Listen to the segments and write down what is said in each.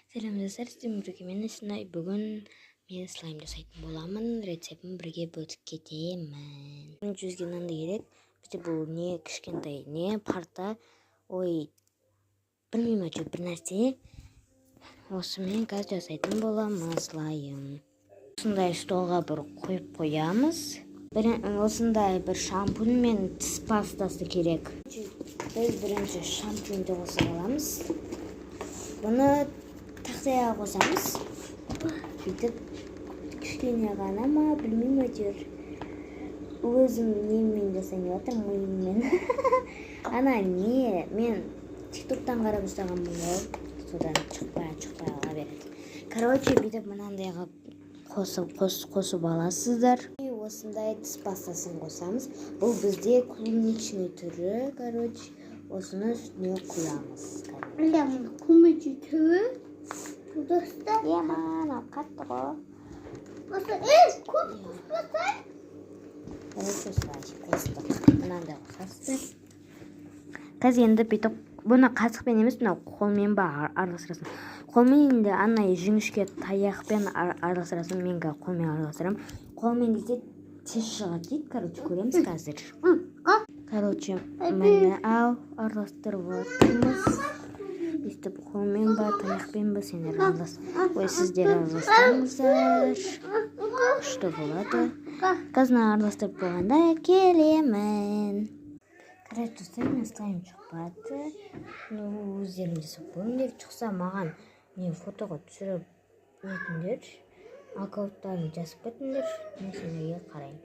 Selam dostlar, сіздермен бірге мен Исынай. Бүгін мен слайм жасайтын боламын. Рецептін бірге бөлісіп кетемін. Жүзге мынандай керек. Бізде бұл не кішкентай, не парта, білмеймін әйтеуір бір нәрсе. Осымен қазір жасайтын боламыз слайм. Осындай столға бір қойып қоямыз. Осындай бір шампунь мен тіс пастасы керек. Біз бірінші шампуньді қосып аламыз. Бұны тақтайға қосамыз. Бүйтіп кішкене ғана ма, білмеймін әйтеуір. Өзім немен жасайын деп жатырмын, миыммен. Ана не, мен тиктоктан қарап ұстағанмын ғой. Содан шықпай қала береді. Короче, бүйтіп мынандайға қосып аласыздар. Осындай тіс пастасын қосамыз. Бұл бізде клубничный түрі, короче. Осыны үстіне құямыз. Клубничный түрі? Достар. Еман, ал қатты ғой. Көп қоспасай? Короче, осылай қостық. Мынандай қосасыздар. Қазір енді бүйтіп, бұны қасықпен емес, қолмен ба араластырасың. Қолмен енді анай жіңішке таяқпен араластырасың. Мен қолмен араластырамын. Қолмен кезде тез шығады дейді. Короче, көреміз қазір. Короче, мені араластырып отырмыз. Өстіп қолмен ба, таяқпен ба сендер сіздер араластырыңыздар. Күшті болады. Қазір араластырып болғанда келемін. Короче, достар, мен слайм шықпады. Өздерің жасап көріңдер. Шықса маған фотоға түсіріп өтіңдер. Аккаунттарын жазып кетіңдер. Мен сендерге қарайын.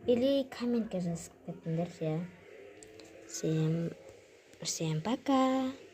Или комментке жазып кетіңдер. Всем пока.